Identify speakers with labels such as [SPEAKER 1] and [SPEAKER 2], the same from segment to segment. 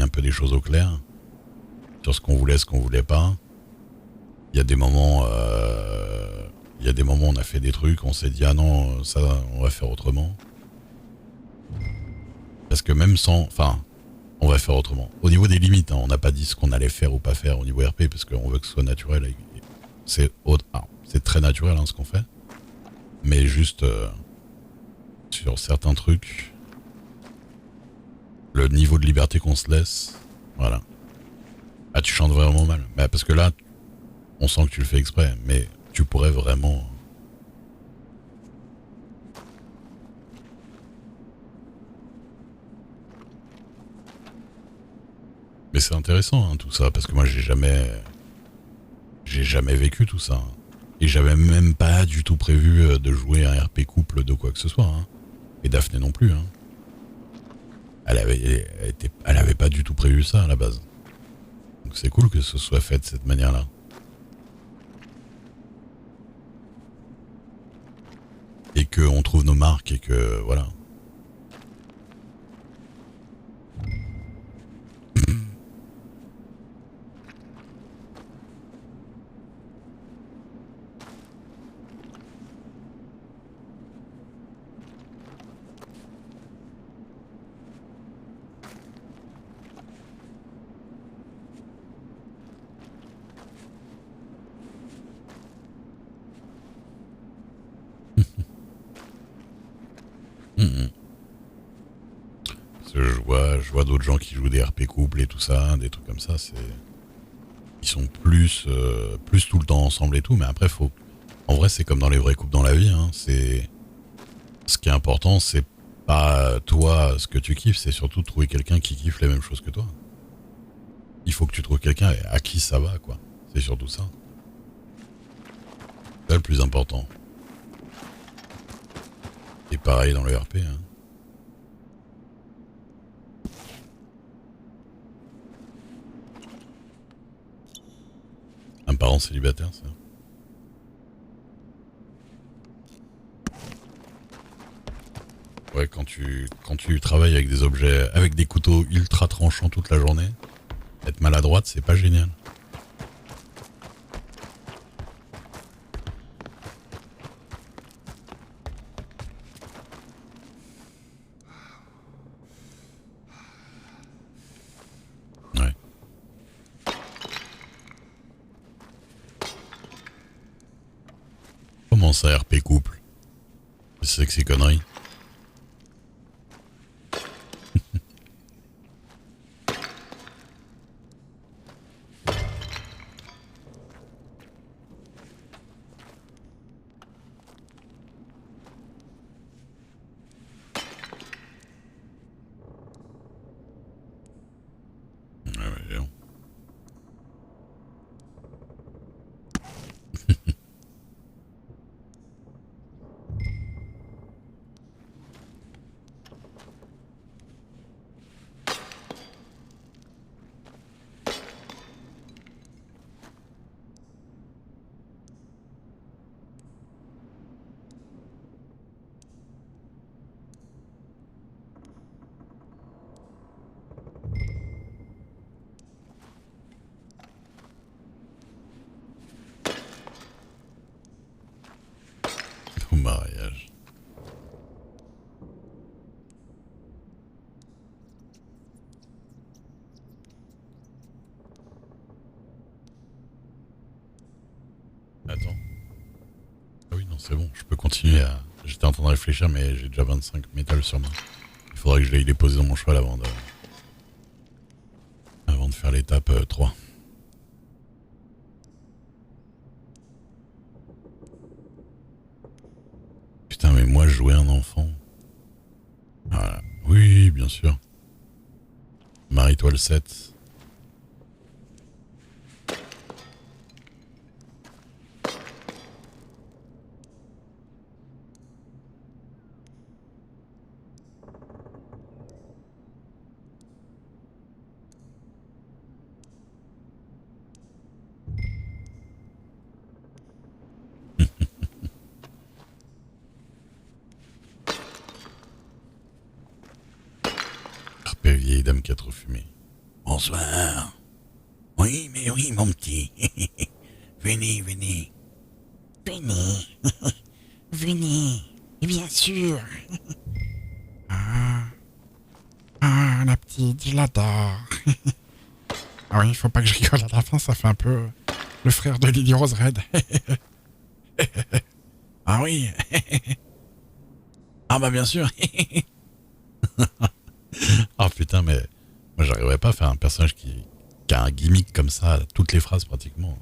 [SPEAKER 1] mis un peu des choses au clair sur ce qu'on voulait pas. Il y a des moments, où on a fait des trucs, on s'est dit ah non, ça on va faire autrement. Parce que même sans, enfin, on va faire autrement. Au niveau des limites, hein, on n'a pas dit ce qu'on allait faire ou pas faire au niveau RP parce qu'on veut que ce soit naturel. C'est très naturel hein, ce qu'on fait, mais juste sur certains trucs, le niveau de liberté qu'on se laisse, voilà. Ah, tu chantes vraiment mal. Bah, parce que là, on sent que tu le fais exprès, mais tu pourrais vraiment. Mais c'est intéressant hein, tout ça, parce que moi j'ai jamais vécu tout ça. Et j'avais même pas du tout prévu de jouer un RP couple de quoi que ce soit. Hein. Et Daphné non plus. Hein. Elle avait pas du tout prévu ça à la base. Donc c'est cool que ce soit fait de cette manière-là. Et qu'on trouve nos marques et que voilà. Parce que je vois d'autres gens qui jouent des RP couples et tout ça, des trucs comme ça, ils sont plus tout le temps ensemble et tout, mais après en vrai c'est comme dans les vrais couples dans la vie, hein, ce qui est important c'est pas toi ce que tu kiffes, c'est surtout trouver quelqu'un qui kiffe les mêmes choses que toi. Il faut que tu trouves quelqu'un à qui ça va quoi, c'est surtout ça. C'est le plus important. Et pareil dans le RP, hein. Un parent célibataire, ça. Ouais, quand tu travailles avec des objets, avec des couteaux ultra tranchants toute la journée, être maladroite, c'est pas génial. Ouais. Comment ça, RP couple? C'est que ces conneries. Ouais, ouais, ouais. Au mariage. Attends. Ah oui, non, c'est bon, je peux continuer à... J'étais en train de réfléchir, mais j'ai déjà 25 métals sur moi. Il faudrait que je l'aille les poser dans mon cheval avant de faire l'étape 3. Putain, mais moi, jouer un enfant... Voilà. Oui, bien sûr. Marie-toi le 7. RP vieille dame 4 fumée. Bonsoir. Oui, mais oui, mon petit. Venez, venez.
[SPEAKER 2] Venez, venez, bien sûr. Ah, ah, la petite, je l'adore. Ah oui, il faut pas que je rigole à la fin, ça fait un peu le frère de Lily Rose Red.
[SPEAKER 1] Ah oui. Ah bah bien sûr. Ah putain, mais moi j'arriverais pas à faire un personnage qui a un gimmick comme ça, toutes les phrases pratiquement.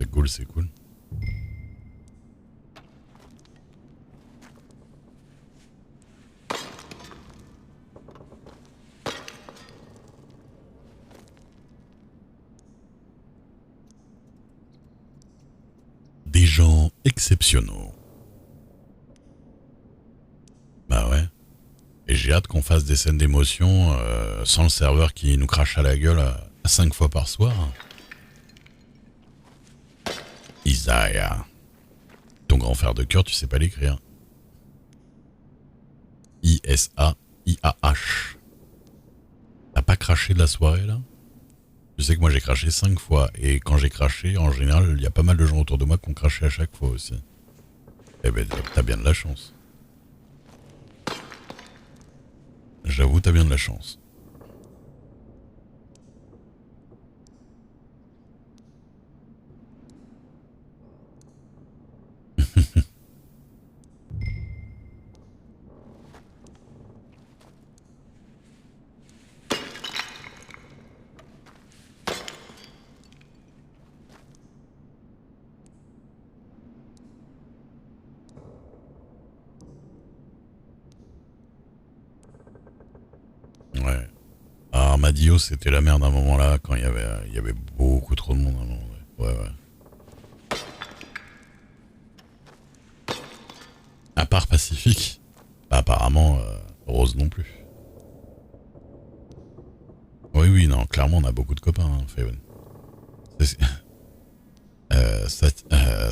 [SPEAKER 1] C'est cool, c'est cool. Des gens exceptionnels. Bah ouais. Et j'ai hâte qu'on fasse des scènes d'émotion sans le serveur qui nous crache à la gueule 5 fois par soir. Isaiah. Ton grand frère de cœur, tu sais pas l'écrire. Isaiah. T'as pas craché de la soirée là? Je sais que moi j'ai craché 5 fois. Et quand j'ai craché, en général, il y a pas mal de gens autour de moi qui ont craché à chaque fois aussi. Eh ben, t'as bien de la chance. J'avoue, t'as bien de la chance. Ouais. Armadillo, c'était la merde à un moment là, quand il y avait beaucoup trop de monde à un moment. Ouais, ouais. À part Pacifique. Bah, apparemment, Rose non plus. Oui, oui, non, clairement, on a beaucoup de copains, hein, Faven.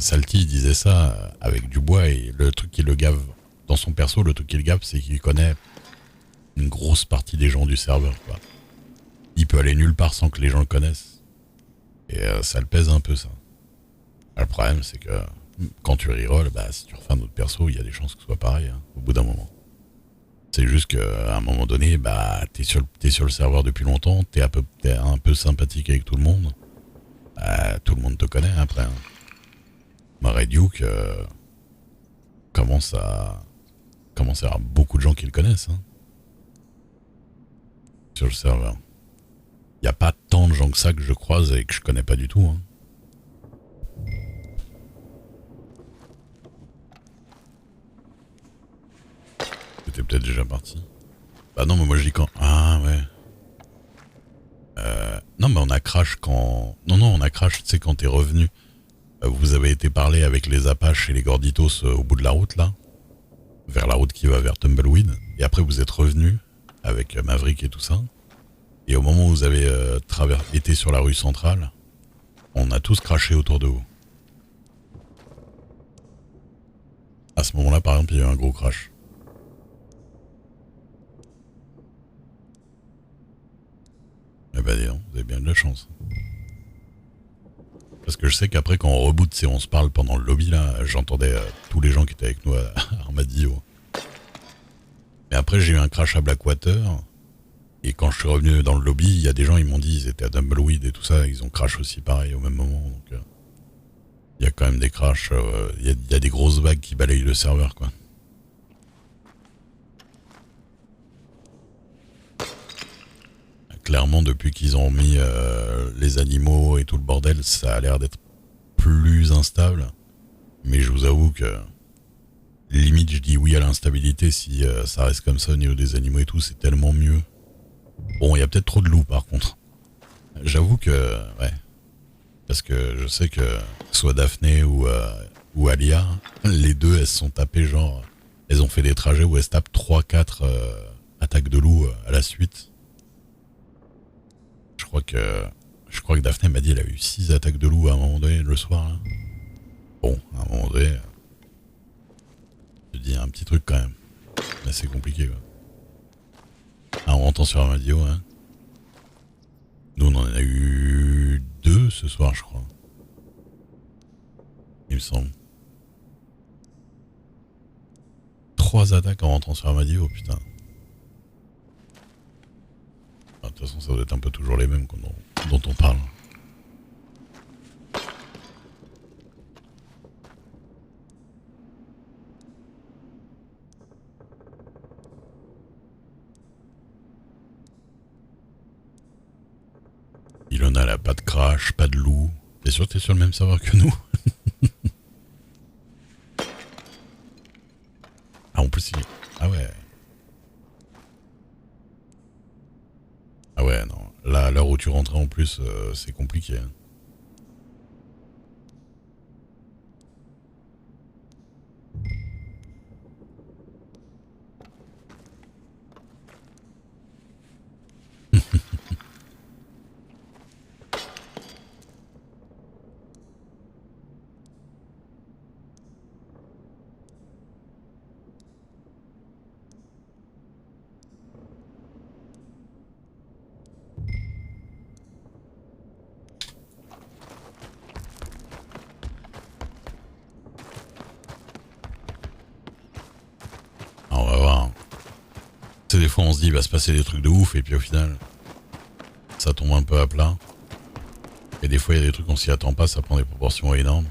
[SPEAKER 1] Salty disait ça avec Dubois et le truc qui le gave dans son perso, le truc qui le gave, c'est qu'il connaît une grosse partie des gens du serveur, quoi. Il peut aller nulle part sans que les gens le connaissent. Et ça le pèse un peu, ça. Le problème, c'est que quand tu reroll, bah, si tu refais un autre perso, il y a des chances que ce soit pareil, hein, au bout d'un moment. C'est juste qu'à un moment donné, bah, t'es sur le serveur depuis longtemps, t'es un peu sympathique avec tout le monde. Tout le monde te connaît après. Hein. Murray Duke commence à avoir beaucoup de gens qui le connaissent, hein, sur le serveur. Il n'y a pas tant de gens que ça que je croise et que je connais pas du tout. Hein. C'était peut-être déjà parti. Bah non, mais moi je dis quand. Ah ouais. Non, mais on a crash quand. Non, non, on a crash, tu sais, quand t'es revenu. Vous avez été parler avec les Apaches et les Gorditos au bout de la route, là. Vers la route qui va vers Tumbleweed. Et après, vous êtes revenu avec Maverick et tout ça. Et au moment où vous avez été sur la rue centrale, on a tous craché autour de vous. À ce moment-là, par exemple, il y a eu un gros crash. Eh ben, dis donc, vous avez bien de la chance. Parce que je sais qu'après, quand on reboot, on se parle pendant le lobby, là, j'entendais tous les gens qui étaient avec nous à Armadillo. Mais après, j'ai eu un crash à Blackwater. Et quand je suis revenu dans le lobby, il y a des gens, ils m'ont dit, ils étaient à Tumbleweed et tout ça, ils ont crash aussi pareil au même moment. Donc, il y a quand même des crashs, il y a des grosses vagues qui balayent le serveur, quoi. Clairement, depuis qu'ils ont mis les animaux et tout le bordel, ça a l'air d'être plus instable. Mais je vous avoue que limite, je dis oui à l'instabilité si ça reste comme ça au niveau des animaux et tout, c'est tellement mieux. Bon, il y a peut-être trop de loups par contre. J'avoue que, ouais. Parce que je sais que soit Daphné ou Alia, les deux, elles se sont tapées genre... Elles ont fait des trajets où elles se tapent 3-4 attaques de loup à la suite. Je crois que Daphné m'a dit elle a eu 6 attaques de loup à un moment donné le soir. Là. Bon, à un moment donné, je te dis un petit truc quand même. Mais c'est compliqué quoi. Ah, on entend sur la radio, hein. Nous on en a eu 2 ce soir je crois. Il me semble. 3 attaques en rentrant sur la radio, putain. De toute façon, ça doit être un peu toujours les mêmes dont on parle. Ilona, elle a pas de crash, pas de loup. T'es sûr que t'es sur le même serveur que nous? Ah, en plus, ah ouais. Ah ouais, non. Là, à l'heure où tu rentrais en plus, c'est compliqué. Hein. Ah, on va voir. Tu sais, des fois, on se dit, il va se passer des trucs de ouf, et puis au final, ça tombe un peu à plat. Et des fois, il y a des trucs, on s'y attend pas, ça prend des proportions énormes.